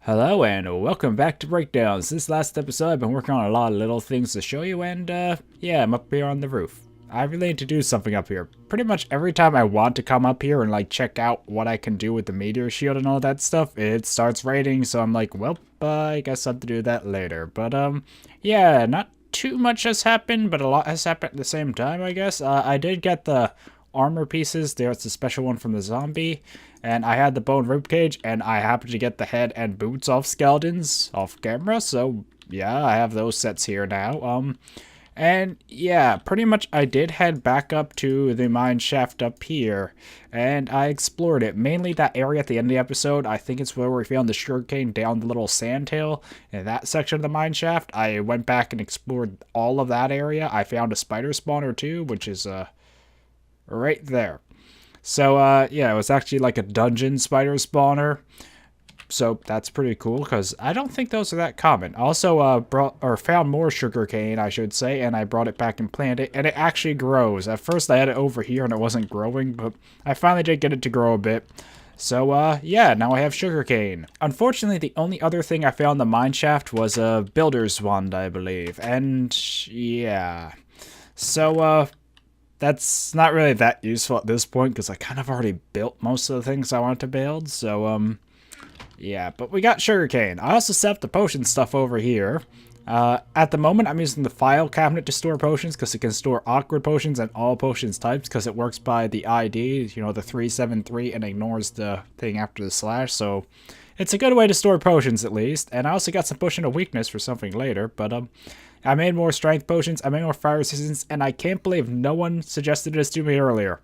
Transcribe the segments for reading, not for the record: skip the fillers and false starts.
Hello and welcome back to Breakdowns. This last episode I've been working on a lot of little things to show you and yeah, I'm up here on the roof. I really need to do something up here. Pretty much every time I want to come up here and like check out what I can do with the meteor shield and all that stuff, it starts raining, so I'm like, well, I guess I'll have to do that later. But yeah, not too much has happened, but a lot has happened at the same time, I guess. I did get the armor pieces. There's a special one from the zombie. And I had the bone ribcage, and I happened to get the head and boots off skeletons off camera. So yeah, I have those sets here now. And yeah, pretty much I did head back up to the mine shaft up here, and I explored it. Mainly that area at the end of the episode. I think it's where we found the sugarcane down the little sand hill. In that section of the mine shaft, I went back and explored all of that area. I found a spider spawner too, which is right there. So, yeah, it was actually like a dungeon spider spawner. So that's pretty cool, because I don't think those are that common. I also found more sugarcane, I should say, and I brought it back and planted it, and it actually grows. At first I had it over here and it wasn't growing, but I finally did get it to grow a bit. So, yeah, now I have sugarcane. Unfortunately, the only other thing I found in the mine shaft was a builder's wand, I believe. And, yeah. So, that's not really that useful at this point because I kind of already built most of the things I want to build. So, yeah, but we got sugarcane. I also set up the potion stuff over here. At the moment, I'm using the file cabinet to store potions because it can store awkward potions and all potions types because it works by the ID, you know, the 373, and ignores the thing after the slash. So it's a good way to store potions at least. And I also got some potion of weakness for something later, but I made more strength potions, I made more fire resistance, and I can't believe no one suggested this to me earlier.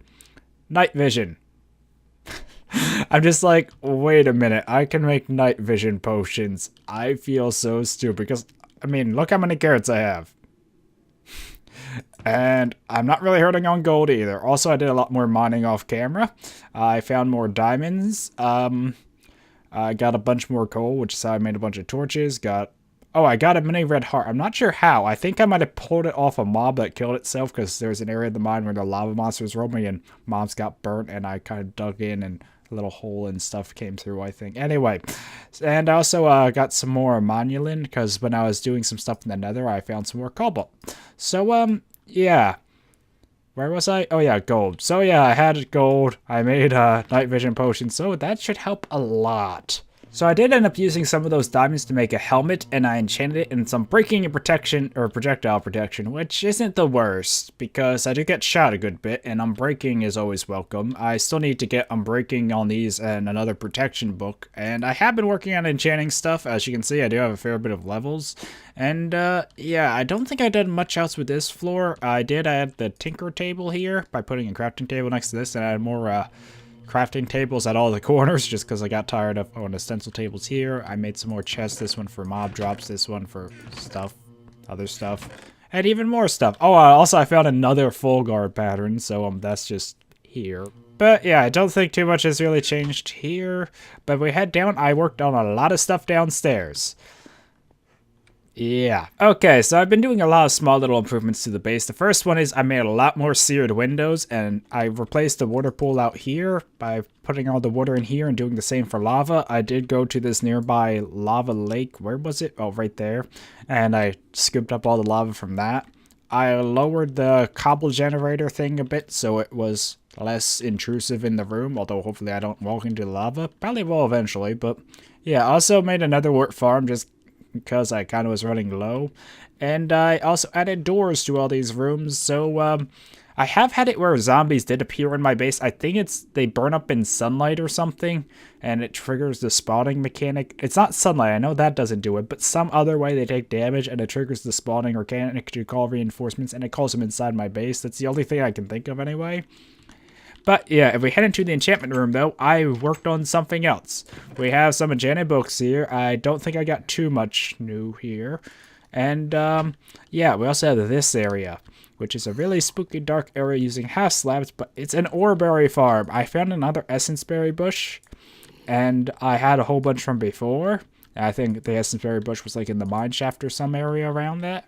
Night vision. I'm just like, wait a minute, I can make night vision potions. I feel so stupid because, I mean, look how many carrots I have. And I'm not really hurting on gold either. Also, I did a lot more mining off camera. I found more diamonds. I got a bunch more coal, which is how I made a bunch of torches. Oh, I got a mini red heart. I'm not sure how. I think I might have pulled it off a mob that killed itself because there's an area of the mine where the lava monsters roaming and mobs got burnt, and I kind of dug in and a little hole and stuff came through, I think. Anyway, and I also got some more monulin because when I was doing some stuff in the nether, I found some more cobalt. So, yeah. Where was I? Oh, yeah, gold. So, yeah, I had gold. I made night vision potions, so that should help a lot. So I did end up using some of those diamonds to make a helmet, and I enchanted it in some breaking and protection, or projectile protection, which isn't the worst, because I do get shot a good bit, and unbreaking is always welcome. I still need to get unbreaking on these and another protection book, and I have been working on enchanting stuff. As you can see, I do have a fair bit of levels, and yeah, I don't think I did much else with this floor. I did add the tinker table here by putting a crafting table next to this, and I had more crafting tables at all the corners just because I got tired of the stencil tables here. I made some more chests, this one for mob drops, this one for stuff, other stuff, and even more stuff. Oh, also I found another full guard pattern, so that's just here. But yeah, I don't think too much has really changed here. But if we head down, I worked on a lot of stuff downstairs. Yeah. Okay, so I've been doing a lot of small little improvements to the base. The first one is I made a lot more seared windows, and I replaced the water pool out here by putting all the water in here and doing the same for lava. I did go to this nearby lava lake. Where was it? Oh, right there. And I scooped up all the lava from that. I lowered the cobble generator thing a bit so it was less intrusive in the room, although hopefully I don't walk into the lava. Probably will eventually, but yeah, I also made another wort farm just because I kind of was running low. And I also added doors to all these rooms, so I have had it where zombies did appear in my base. I think they burn up in sunlight or something, and it triggers the spawning mechanic. It's not sunlight, I know that doesn't do it, but some other way they take damage, and it triggers the spawning mechanic to call reinforcements, and it calls them inside my base. That's the only thing I can think of anyway. But yeah, if we head into the enchantment room though, I worked on something else. We have some enchanted books here. I don't think I got too much new here. And yeah, we also have this area, which is a really spooky dark area using half slabs, but it's an oreberry farm. I found another essence berry bush, and I had a whole bunch from before. I think the essence berry bush was like in the mine shaft or some area around that.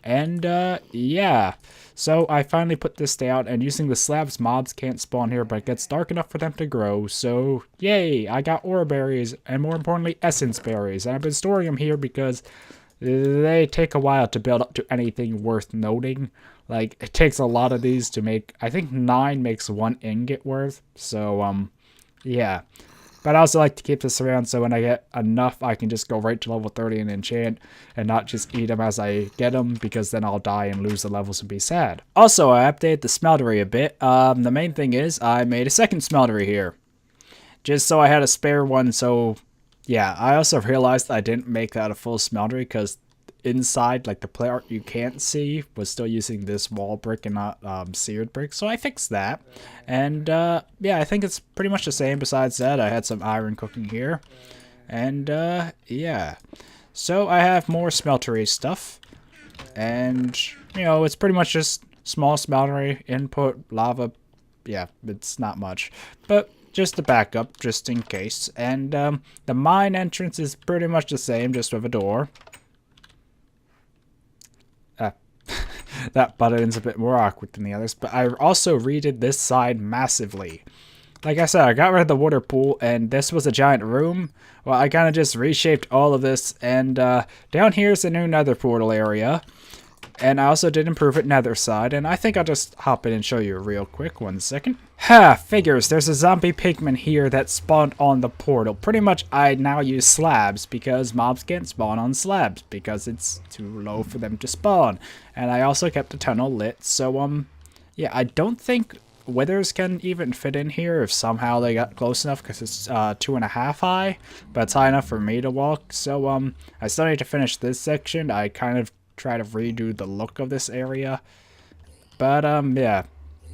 And, yeah. So I finally put this down, and using the slabs, mobs can't spawn here, but it gets dark enough for them to grow. So, yay, I got ore berries, and more importantly, essence berries. And I've been storing them here because they take a while to build up to anything worth noting. Like, it takes a lot of these to make, I think 9 makes 1 ingot worth. So, yeah. But I also like to keep this around so when I get enough, I can just go right to level 30 and enchant and not just eat them as I get them, because then I'll die and lose the levels and be sad. Also, I updated the smeltery a bit. The main thing is I made a second smeltery here, just so I had a spare one. So yeah, I also realized I didn't make that a full smeltery because inside, like the play art you can't see, was still using this wall brick and not seared brick. So I fixed that. And yeah, I think it's pretty much the same. Besides that, I had some iron cooking here. And yeah. So I have more smeltery stuff. And, you know, it's pretty much just small smeltery, input, lava. Yeah, it's not much. But just a backup, just in case. And the mine entrance is pretty much the same, just with a door. That button's a bit more awkward than the others, but I also redid this side massively. Like I said, I got rid of the water pool, and this was a giant room. Well, I kind of just reshaped all of this, and down here is a new nether portal area. And I also did improve it nether side, and I think I'll just hop in and show you real quick. 1 second. Ha! Figures, there's a zombie pigman here that spawned on the portal. Pretty much I now use slabs because mobs can't spawn on slabs because it's too low for them to spawn. And I also kept the tunnel lit, so yeah, I don't think withers can even fit in here if somehow they got close enough, because it's 2.5 high, but it's high enough for me to walk. So I still need to finish this section. I kind of try to redo the look of this area, but yeah,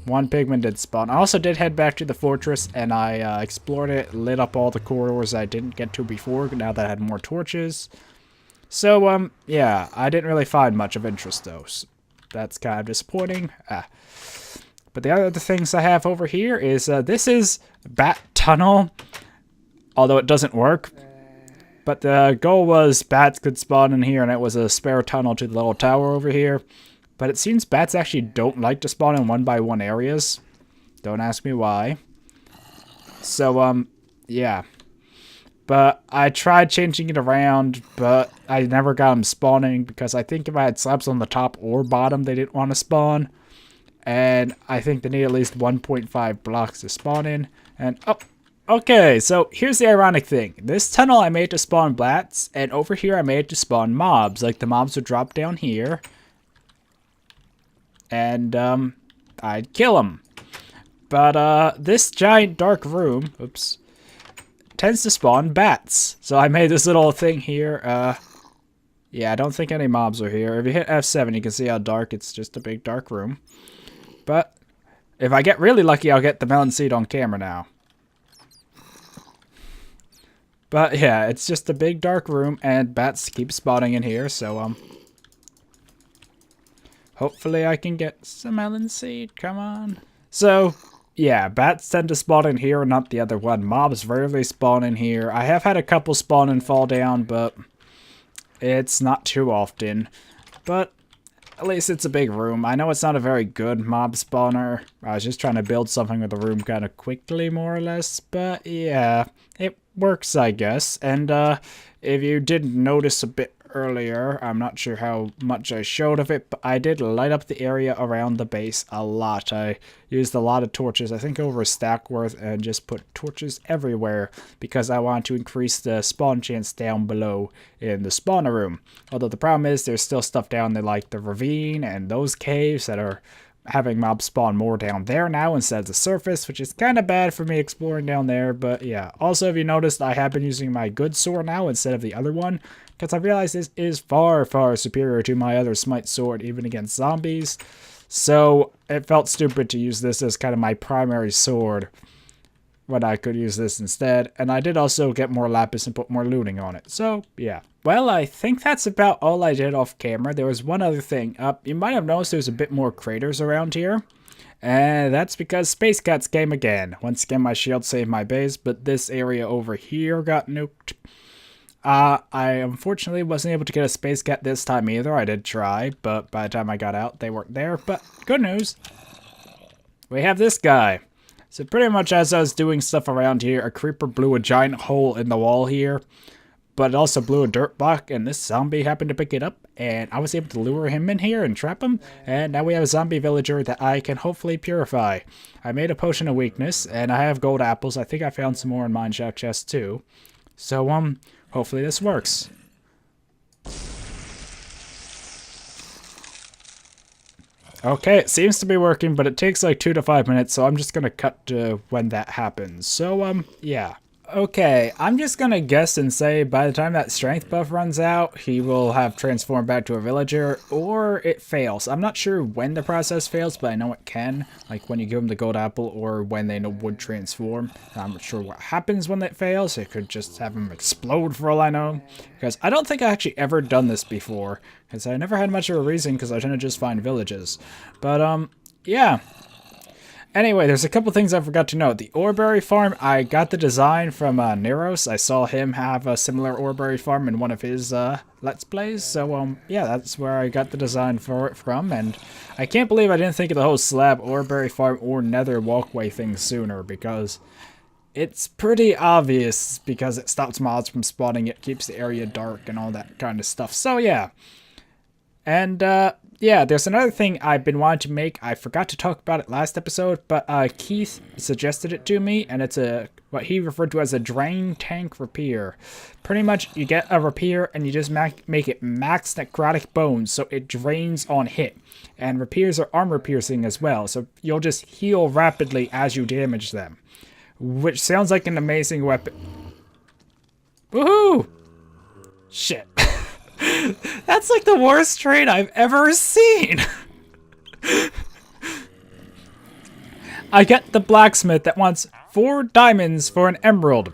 1 pigman did spawn. I also did head back to the fortress, and I explored it, lit up all the corridors I didn't get to before, now that I had more torches. So yeah, I didn't really find much of interest though, so that's kind of disappointing. But the other things I have over here is this is bat tunnel, although it doesn't work. But the goal was bats could spawn in here, and it was a spare tunnel to the little tower over here. But it seems bats actually don't like to spawn in 1x1 areas. Don't ask me why. So, yeah. But I tried changing it around, but I never got them spawning, because I think if I had slabs on the top or bottom, they didn't want to spawn. And I think they need at least 1.5 blocks to spawn in. And, oh. Okay, so here's the ironic thing. This tunnel I made to spawn bats, and over here I made it to spawn mobs. Like, the mobs would drop down here, and I'd kill them. But this giant dark room, oops, tends to spawn bats. So I made this little thing here. Yeah, I don't think any mobs are here. If you hit F7, you can see how dark. It's just a big dark room. But if I get really lucky, I'll get the melon seed on camera now. But yeah, it's just a big dark room, and bats keep spawning in here, so hopefully I can get some melon seed, come on. So yeah, bats tend to spawn in here, not the other one. Mobs rarely spawn in here. I have had a couple spawn and fall down, but it's not too often. But at least it's a big room. I know it's not a very good mob spawner. I was just trying to build something with the room kind of quickly, more or less. But yeah, it works, I guess. And if you didn't notice a bit earlier, I'm not sure how much I showed of it, but I did light up the area around the base a lot. I used a lot of torches, I think over a stack worth, and just put torches everywhere because I wanted to increase the spawn chance down below in the spawner room. Although the problem is there's still stuff down there like the ravine and those caves that are having mobs spawn more down there now instead of the surface, which is kind of bad for me exploring down there. But yeah, also if you noticed, I have been using my good sword now instead of the other one, because I realized this is far, far superior to my other smite sword, even against zombies. So it felt stupid to use this as kind of my primary sword when I could use this instead. And I did also get more lapis and put more looting on it. So yeah. Well, I think that's about all I did off camera. There was one other thing. You might have noticed there's a bit more craters around here. And that's because space cats came again. Once again, my shield saved my base, but this area over here got nuked. I unfortunately wasn't able to get a space cat this time either. I did try, but by the time I got out, they weren't there. But good news, we have this guy. So pretty much as I was doing stuff around here, a creeper blew a giant hole in the wall here, but it also blew a dirt block, and this zombie happened to pick it up, and I was able to lure him in here and trap him, and now we have a zombie villager that I can hopefully purify. I made a potion of weakness, and I have gold apples. I think I found some more in mineshaft chest too. So, hopefully this works. Okay, it seems to be working, but it takes like 2 to 5 minutes, so I'm just gonna cut to when that happens. So, yeah. Okay, I'm just gonna guess and say by the time that strength buff runs out, he will have transformed back to a villager, or it fails. I'm not sure when the process fails, but I know it can, like when you give him the gold apple or when they would transform. I'm not sure what happens when that fails. It could just have him explode for all I know, because I don't think I actually ever done this before, because I never had much of a reason, because I tend to just find villages. But, yeah. Anyway, there's a couple things I forgot to note. The Oreberry farm, I got the design from Neros. I saw him have a similar Oreberry farm in one of his Let's Plays. So, yeah, that's where I got the design for it from. And I can't believe I didn't think of the whole slab Oreberry farm or nether walkway thing sooner, because it's pretty obvious, because it stops mobs from spawning, it keeps the area dark and all that kind of stuff. So, yeah. And, yeah, there's another thing I've been wanting to make. I forgot to talk about it last episode, but Keith suggested it to me, and it's what he referred to as a drain tank rapier. Pretty much, you get a rapier, and you just make it max necrotic bones, so it drains on hit. And rapiers are armor piercing as well, so you'll just heal rapidly as you damage them. Which sounds like an amazing weapon. Woohoo! Shit. That's like the worst trade I've ever seen. I get the blacksmith that wants 4 diamonds for an emerald.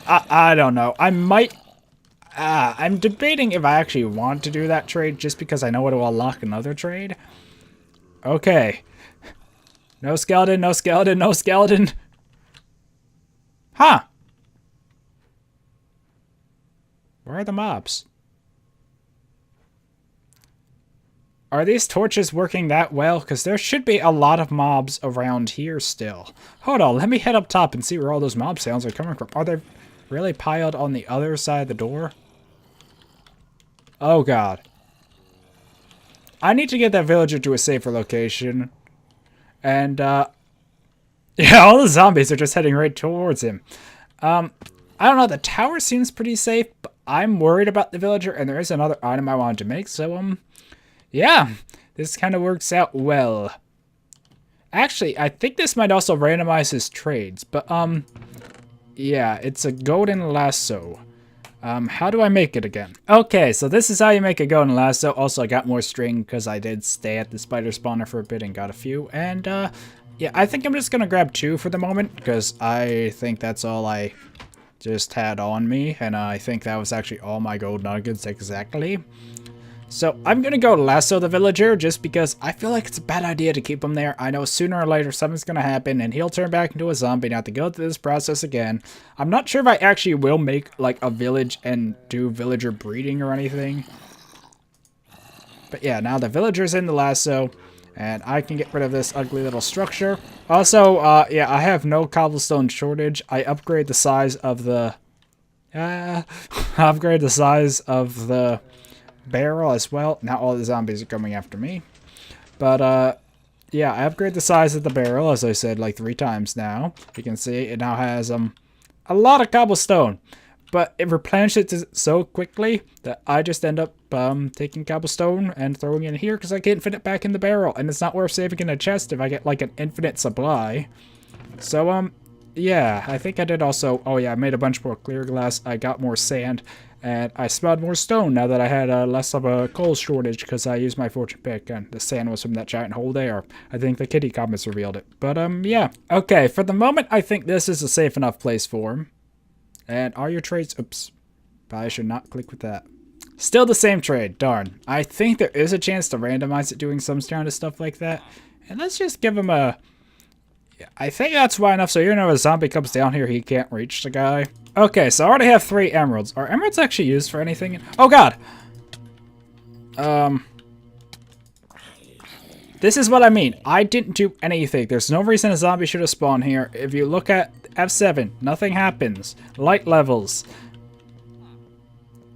I don't know. I might... I'm debating if I actually want to do that trade just because I know it will unlock another trade. Okay. No skeleton, no skeleton, no skeleton. Huh. Where are the mobs? Are these torches working that well? Because there should be a lot of mobs around here still. Hold on, let me head up top and see where all those mob sounds are coming from. Are they really piled on the other side of the door? Oh god. I need to get that villager to a safer location. And, yeah, all the zombies are just heading right towards him. I don't know, the tower seems pretty safe, but I'm worried about the villager, and there is another item I wanted to make, so, yeah, this kind of works out well. Actually, I think this might also randomize his trades, but, yeah, it's a golden lasso. How do I make it again? Okay, so this is how you make a golden lasso. Also, I got more string because I did stay at the spider spawner for a bit and got a few, and, yeah, I think I'm just gonna grab 2 for the moment, because I think that's all I just had on me, and I think that was actually all my gold nuggets exactly. So I'm gonna go lasso the villager just because I feel like it's a bad idea to keep him there. I know sooner or later something's gonna happen and he'll turn back into a zombie and have to go through this process again. I'm not sure if I actually will make like a village and do villager breeding or anything. But yeah, now the villager's in the lasso. And I can get rid of this ugly little structure. Also, yeah, I have no cobblestone shortage. I upgrade the size of the... upgrade the size of the barrel as well. Now all the zombies are coming after me. But, yeah, I upgrade the size of the barrel, as I said, like 3 times now. You can see it now has, a lot of cobblestone. But it replenishes it so quickly that I just end up taking cobblestone and throwing it in here because I can't fit it back in the barrel. And it's not worth saving in a chest if I get like an infinite supply. So, yeah, I think I did also... Oh, yeah, I made a bunch more clear glass. I got more sand. And I smelled more stone now that I had less of a coal shortage because I used my fortune pick. And the sand was from that giant hole there. I think the kitty comments revealed it. But, yeah. Okay, for the moment, I think this is a safe enough place for him. And are your trades... Oops. Probably should not click with that. Still the same trade. Darn. I think there is a chance to randomize it doing some kind of stuff like that. And let's just give him a... I think that's why enough, so even if a zombie comes down here, he can't reach the guy. Okay, so I already have 3 emeralds. Are emeralds actually used for anything? Oh god! This is what I mean. I didn't do anything. There's no reason a zombie should have spawned here. If you look at F7, nothing happens. Light levels.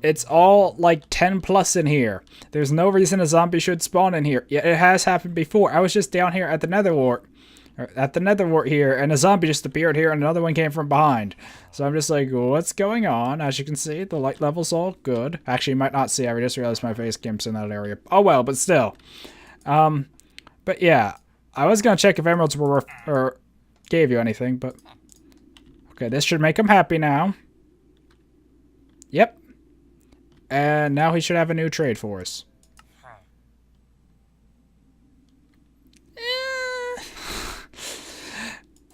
It's all like 10 plus in here. There's no reason a zombie should spawn in here. Yeah, it has happened before. I was just down here at the netherwart. At the netherwart here, and a zombie just appeared here, and another one came from behind. So I'm just like, what's going on? As you can see, the light level's all good. Actually, you might not see. I just realized my face camp's in that area. Oh well, but still. But yeah, I was gonna check if emeralds were or gave you anything, but okay, this should make him happy now. Yep. And now he should have a new trade for us.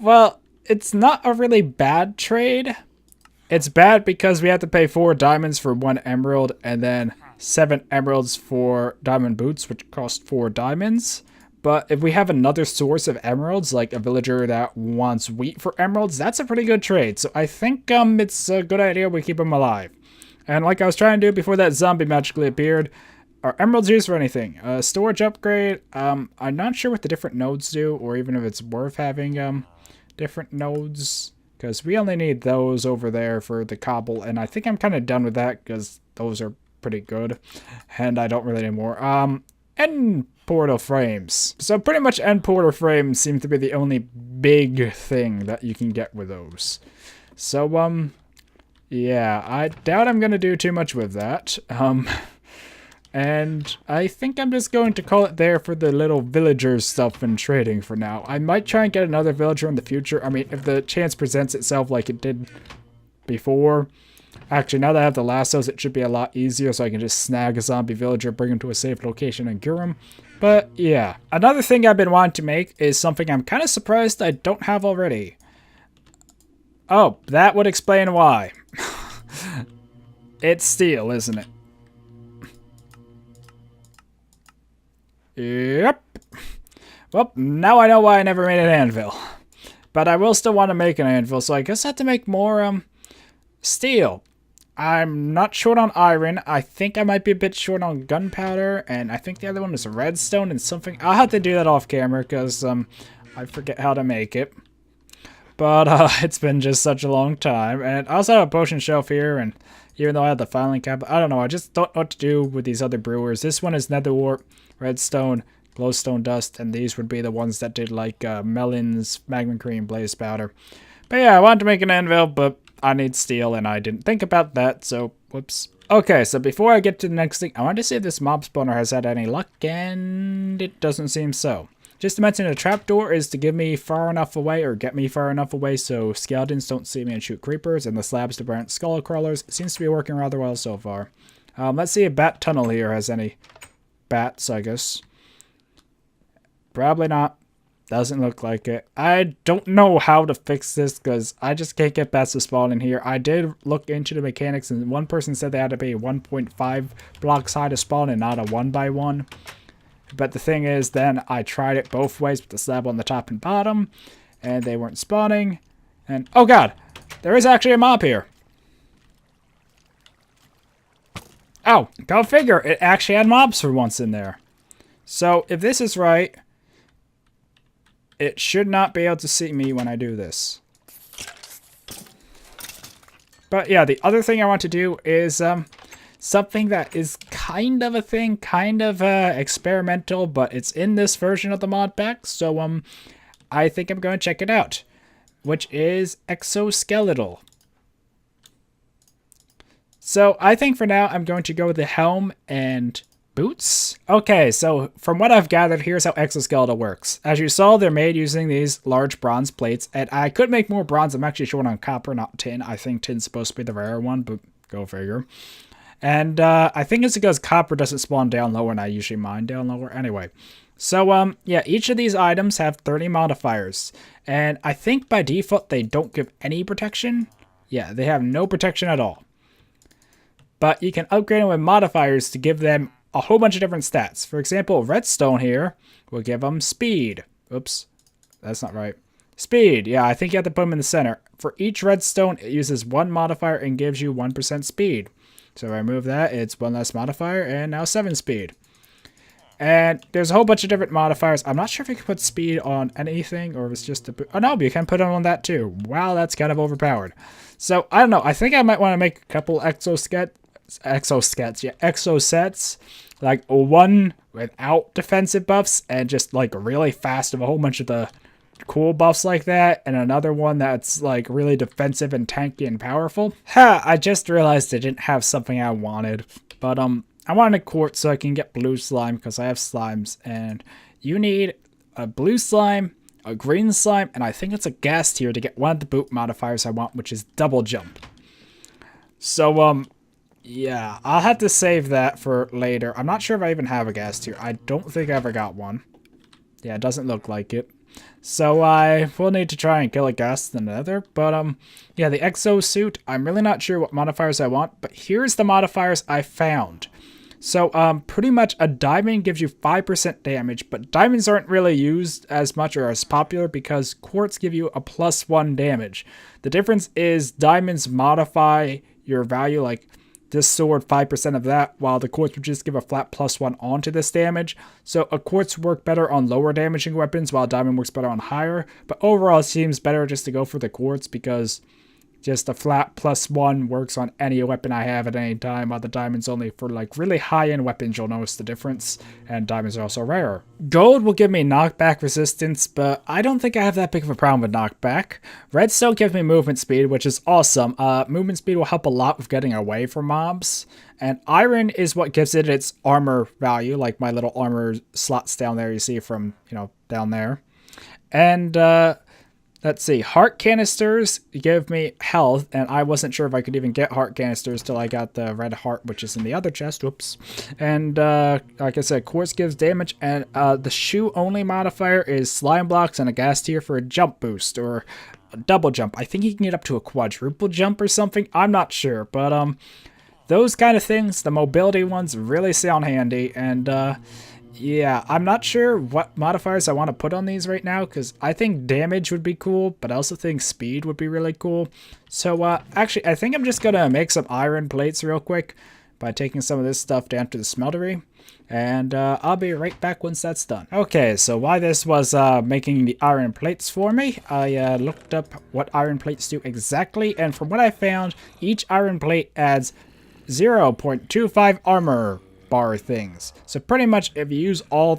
Well, it's not a really bad trade. It's bad because we have to pay 4 diamonds for 1 emerald and then 7 emeralds for diamond boots, which cost 4 diamonds. But if we have another source of emeralds, like a villager that wants wheat for emeralds, that's a pretty good trade. So I think it's a good idea we keep him alive. And like I was trying to do before that zombie magically appeared, are emeralds used for anything? Storage upgrade, I'm not sure what the different nodes do, or even if it's worth having different nodes. Because we only need those over there for the cobble, and I think I'm kind of done with that, because those are pretty good. And I don't really need more. End portal frames. So pretty much end portal frames seem to be the only big thing that you can get with those. So, yeah, I doubt I'm going to do too much with that. And I think I'm just going to call it there for the little villagers stuff and trading for now. I might try and get another villager in the future. I mean, if the chance presents itself like it did before. Actually, now that I have the lassos, it should be a lot easier, so I can just snag a zombie villager, bring him to a safe location, and cure him. But, yeah. Another thing I've been wanting to make is something I'm kind of surprised I don't have already. Oh, that would explain why. It's steel, isn't it? Yep. Well, now I know why I never made an anvil. But I will still want to make an anvil, so I guess I have to make more, steel. I'm not short on iron. I think I might be a bit short on gunpowder, and I think the other one is redstone and something. I'll have to do that off camera, because, I forget how to make it. But, it's been just such a long time. And I also have a potion shelf here, and even though I have the filing cabinet, I don't know, I just don't know what to do with these other brewers. This one is netherwort, redstone, glowstone dust, and these would be the ones that did, like, melons, magma cream, blaze powder. But yeah, I wanted to make an anvil, but I need steel, and I didn't think about that, so whoops. Okay, so before I get to the next thing, I wanted to see if this mob spawner has had any luck, and it doesn't seem so. Just to mention, a trapdoor is to give me far enough away, or get me far enough away so skeletons don't see me and shoot creepers, and the slabs to prevent skull crawlers. It seems to be working rather well so far. Let's see if bat tunnel here has any bats, I guess. Probably not. Doesn't look like it. I don't know how to fix this because I just can't get bats to spawn in here. I did look into the mechanics and one person said they had to be 1.5 blocks high to spawn and not a 1x1. But the thing is, then I tried it both ways with the slab on the top and bottom and they weren't spawning. And oh god, there is actually a mob here. Oh, go figure. It actually had mobs for once in there. So if this is right, it should not be able to see me when I do this. But yeah, the other thing I want to do is something that is kind of a thing, kind of experimental, but it's in this version of the mod pack. So I think I'm going to check it out, which is exoskeletal. So I think for now I'm going to go with the helm and boots? Okay, so from what I've gathered, here's how exoskeletal works. As you saw, they're made using these large bronze plates, and I could make more bronze. I'm actually short on copper, not tin. I think tin's supposed to be the rare one, but go figure. And I think it's because copper doesn't spawn down lower, and I usually mine down lower. Anyway, so yeah, each of these items have 30 modifiers, and I think by default they don't give any protection. Yeah, they have no protection at all. But you can upgrade them with modifiers to give them a whole bunch of different stats. For example, redstone here will give them speed. Oops, that's not right. Speed. Yeah, I think you have to put them in the center. For each redstone, it uses 1 modifier and gives you 1% speed. So if I remove that, it's 1 less modifier and now 7 speed. And there's a whole bunch of different modifiers. I'm not sure if you can put speed on anything or if it's just a... Oh, no, you can put it on that too. Wow, that's kind of overpowered. So, I don't know. I think I might want to make a couple exosets. Like one without defensive buffs and just like really fast of a whole bunch of the cool buffs like that. And another one that's like really defensive and tanky and powerful. Ha! I just realized I didn't have something I wanted. But, I wanted a quartz so I can get blue slime because I have slimes, and you need a blue slime, a green slime, and I think it's a gas tier to get one of the boot modifiers I want, which is double jump. So, yeah, I'll have to save that for later. I'm not sure if I even have a gas tier. I don't think I ever got one. Yeah, it doesn't look like it. So I will need to try and kill a ghast in the nether. But, yeah, the exosuit, I'm really not sure what modifiers I want, but here's the modifiers I found. So, pretty much a diamond gives you 5% damage, but diamonds aren't really used as much or as popular because quartz give you a +1 damage. The difference is diamonds modify your value, like this sword 5% of that, while the quartz would just give a flat +1 onto this damage. So a quartz work better on lower damaging weapons, while diamond works better on higher. But overall, it seems better just to go for the quartz because just a flat +1 works on any weapon I have at any time, while the diamond's only for like really high-end weapons. You'll notice the difference, and diamonds are also rarer. Gold will give me knockback resistance, but I don't think I have that big of a problem with knockback. Redstone gives me movement speed, which is awesome. Movement speed will help a lot with getting away from mobs, and iron is what gives it its armor value, like my little armor slots down there you see from, down there. And, let's see, heart canisters give me health, and I wasn't sure if I could even get heart canisters till I got the red heart, which is in the other chest. Whoops. And like I said, quartz gives damage, and the shoe only modifier is slime blocks and a ghast tier for a jump boost, or a double jump. I think you can get up to a quadruple jump or something. I'm not sure, but those kind of things, the mobility ones, really sound handy, and yeah, I'm not sure what modifiers I want to put on these right now, because I think damage would be cool, but I also think speed would be really cool. So, actually, I think I'm just going to make some iron plates real quick by taking some of this stuff down to the smeltery, and I'll be right back once that's done. Okay, so while this was making the iron plates for me, I looked up what iron plates do exactly, and from what I found, each iron plate adds 0.25 armor bar things. So pretty much if you use all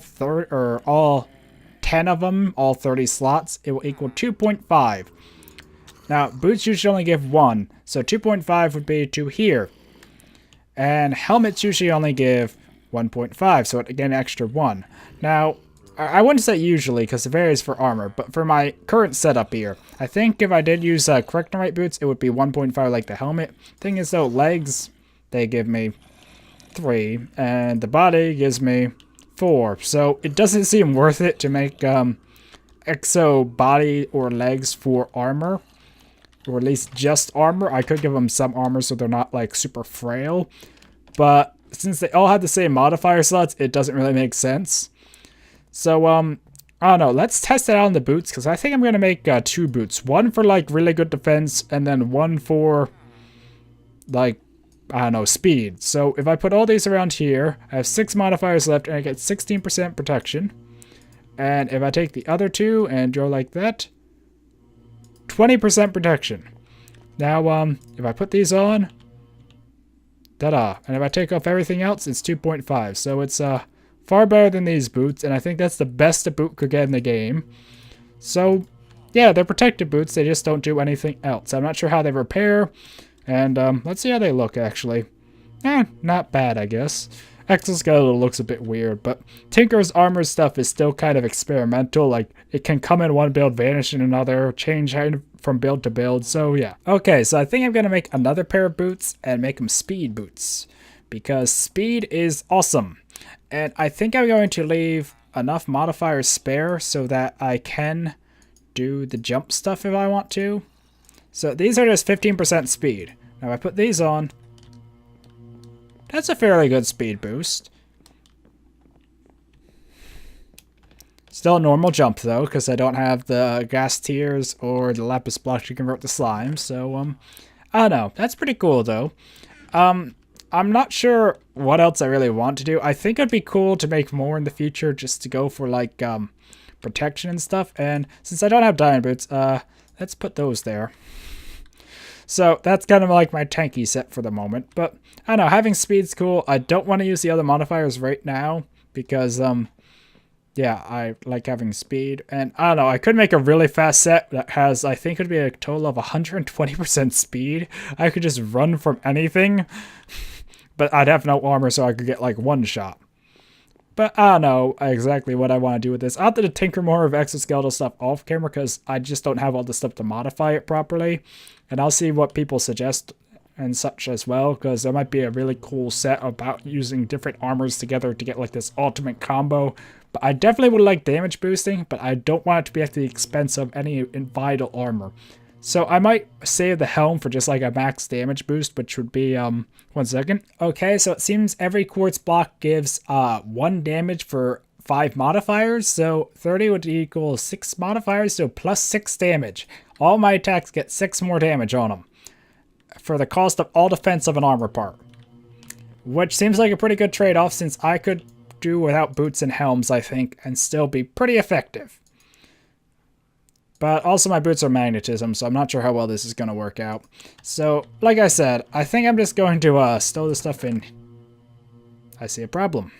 10 of them, all 30 slots, it will equal 2.5. Now, boots usually only give 1, so 2.5 would be to here. And helmets usually only give 1.5, so again, extra 1. Now, I wouldn't say usually, because it varies for armor, but for my current setup here, I think if I did use Kryptonite boots, it would be 1.5 like the helmet. Thing is, though, legs, they give me 3, and the body gives me 4, so it doesn't seem worth it to make exo body or legs for armor, or at least just armor. I could give them some armor so they're not like super frail, but since they all have the same modifier slots, it doesn't really make sense. So I don't know, let's test it out on the boots, because I think I'm gonna make 2 boots, one for like really good defense and then one for like, I don't know, speed. So if I put all these around here, I have 6 modifiers left and I get 16% protection. And if I take the other 2 and go like that, 20% protection. Now, if I put these on, ta-da. And if I take off everything else, it's 2.5. So it's far better than these boots, and I think that's the best a boot could get in the game. So, yeah, they're protective boots, they just don't do anything else. I'm not sure how they repair. And let's see how they look, actually. Not bad, I guess. Exoskeletal looks a bit weird, but Tinker's armor stuff is still kind of experimental. Like, it can come in one build, vanish in another, change from build to build, so yeah. Okay, so I think I'm going to make another pair of boots and make them speed boots, because speed is awesome. And I think I'm going to leave enough modifiers spare so that I can do the jump stuff if I want to. So these are just 15% speed. Now if I put these on, that's a fairly good speed boost. Still a normal jump though, because I don't have the gas tiers or the lapis block to convert to slime. So I don't know. That's pretty cool though. I'm not sure what else I really want to do. I think it'd be cool to make more in the future, just to go for like protection and stuff. And since I don't have diamond boots, let's put those there. So that's kind of like my tanky set for the moment. But I don't know, having speed's cool. I don't want to use the other modifiers right now because yeah, I like having speed. And I don't know, I could make a really fast set that has, I think it would be a total of 120% speed. I could just run from anything. But I'd have no armor, so I could get like one shot. But I don't know exactly what I want to do with this. I'll have to tinker more of exoskeletal stuff off camera because I just don't have all the stuff to modify it properly. And I'll see what people suggest and such as well, because there might be a really cool set about using different armors together to get like this ultimate combo. But I definitely would like damage boosting, but I don't want it to be at the expense of any vital armor. So I might save the helm for just like a max damage boost, which would be, 1 second. Okay, so it seems every quartz block gives 1 damage for 5 modifiers. So 30 would equal 6 modifiers, so plus 6 damage. All my attacks get 6 more damage on them for the cost of all defense of an armor part. Which seems like a pretty good trade-off since I could do without boots and helms, I think, and still be pretty effective. But also my boots are magnetism, so I'm not sure how well this is going to work out. So, like I said, I think I'm just going to stow this stuff in. I see a problem.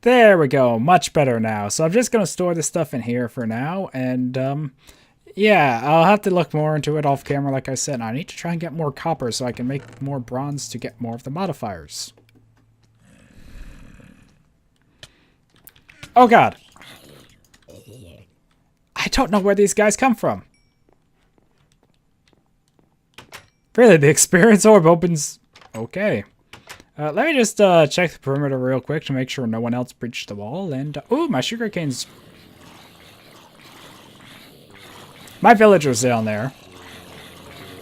There we go, much better now. So I'm just going to store this stuff in here for now, and yeah, I'll have to look more into it off camera, like I said. I need to try and get more copper so I can make more bronze to get more of the modifiers. Oh god. I don't know where these guys come from. Really, the experience orb opens... Okay. Let me just check the perimeter real quick to make sure no one else breached the wall. And, ooh, my sugarcane's... My villager's down there.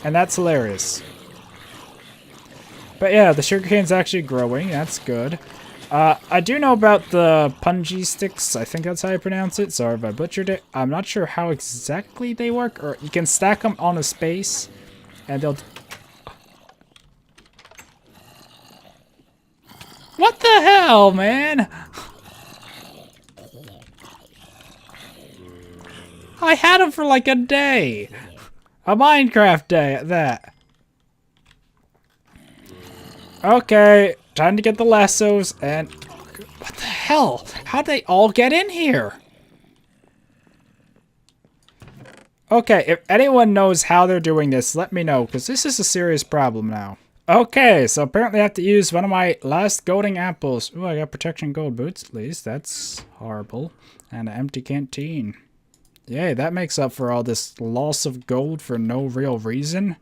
And that's hilarious. But yeah, the sugarcane's actually growing. That's good. I do know about the punji sticks. I think that's how you pronounce it. Sorry if I butchered it. I'm not sure how exactly they work. Or you can stack them on a space. And they'll... What the hell, man? I had them for like a day. A Minecraft day at that. Okay, time to get the lassos and... What the hell? How'd they all get in here? Okay, if anyone knows how they're doing this, let me know, because this is a serious problem now. Okay, so apparently I have to use one of my last golden apples. Ooh, I got protection gold boots at least. That's horrible. And an empty canteen. Yay, that makes up for all this loss of gold for no real reason.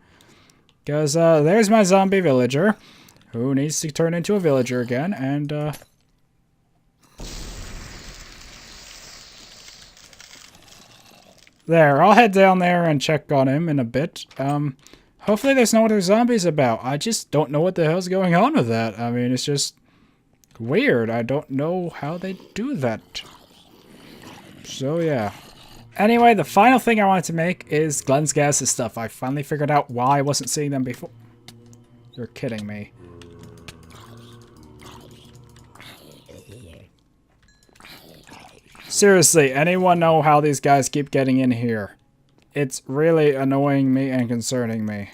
Because there's my zombie villager, who needs to turn into a villager again, and there, I'll head down there and check on him in a bit. Hopefully there's no other zombies about. I just don't know what the hell's going on with that. I mean, it's just weird. I don't know how they do that. So, yeah. Anyway, the final thing I wanted to make is Glenn's gases stuff. I finally figured out why I wasn't seeing them before. You're kidding me. Seriously, anyone know how these guys keep getting in here? It's really annoying me and concerning me.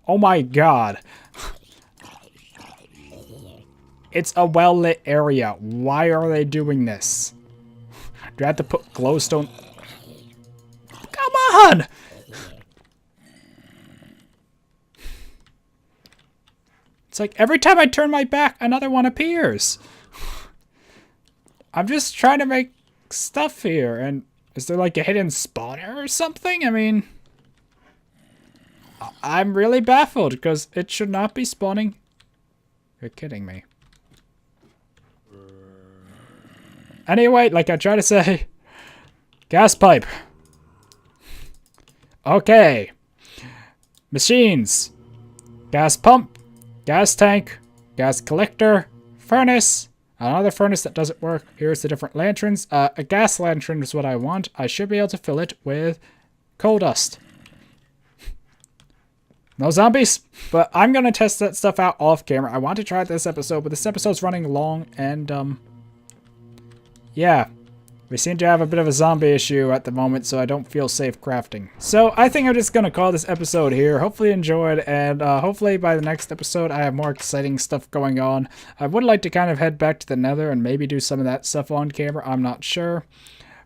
Oh my god. It's a well-lit area. Why are they doing this? Do I have to put glowstone? Come on! It's like every time I turn my back, another one appears. I'm just trying to make stuff here, and is there like a hidden spawner or something? I mean, I'm really baffled because it should not be spawning. You're kidding me. Anyway, like I try to say, gas pipe. Okay. Machines. Gas pump. Gas tank. Gas collector. Furnace. Another furnace that doesn't work. Here's the different lanterns. A gas lantern is what I want. I should be able to fill it with coal dust. No zombies, but I'm going to test that stuff out off camera. I want to try it this episode, but this episode's running long, and, yeah. We seem to have a bit of a zombie issue at the moment, so I don't feel safe crafting. So I think I'm just going to call this episode here. Hopefully you enjoyed, and hopefully by the next episode I have more exciting stuff going on. I would like to kind of head back to the Nether and maybe do some of that stuff on camera. I'm not sure.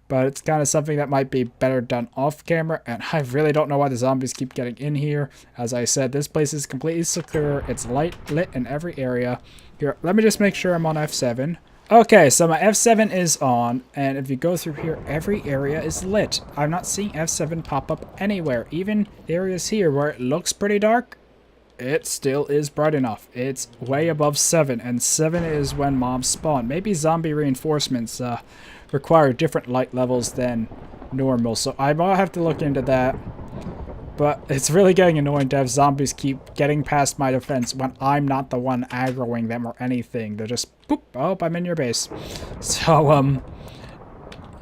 But it's kind of something that might be better done off camera, and I really don't know why the zombies keep getting in here. As I said, this place is completely secure. It's lit in every area. Here, let me just make sure I'm on F7. Okay, so my F7 is on, and if you go through here, every area is lit. I'm not seeing F7 pop up anywhere. Even areas here where it looks pretty dark, it still is bright enough. It's way above 7, and 7 is when mobs spawn. Maybe zombie reinforcements require different light levels than normal, so I might have to look into that. But it's really getting annoying to have zombies keep getting past my defense when I'm not the one aggroing them or anything. They're just, boop, oh, I'm in your base. So,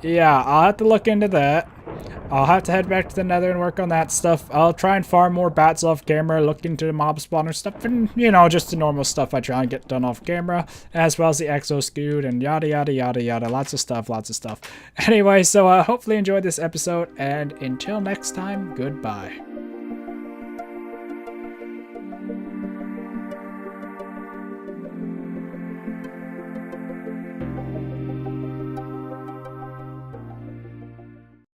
yeah, I'll have to look into that. I'll have to head back to the Nether and work on that stuff. I'll try and farm more bats off camera, look into the mob spawner stuff, and, you know, just the normal stuff I try and get done off camera, as well as the exoscute and yada, yada, yada, yada. Lots of stuff, lots of stuff. Anyway, so hopefully you enjoyed this episode, and until next time, goodbye.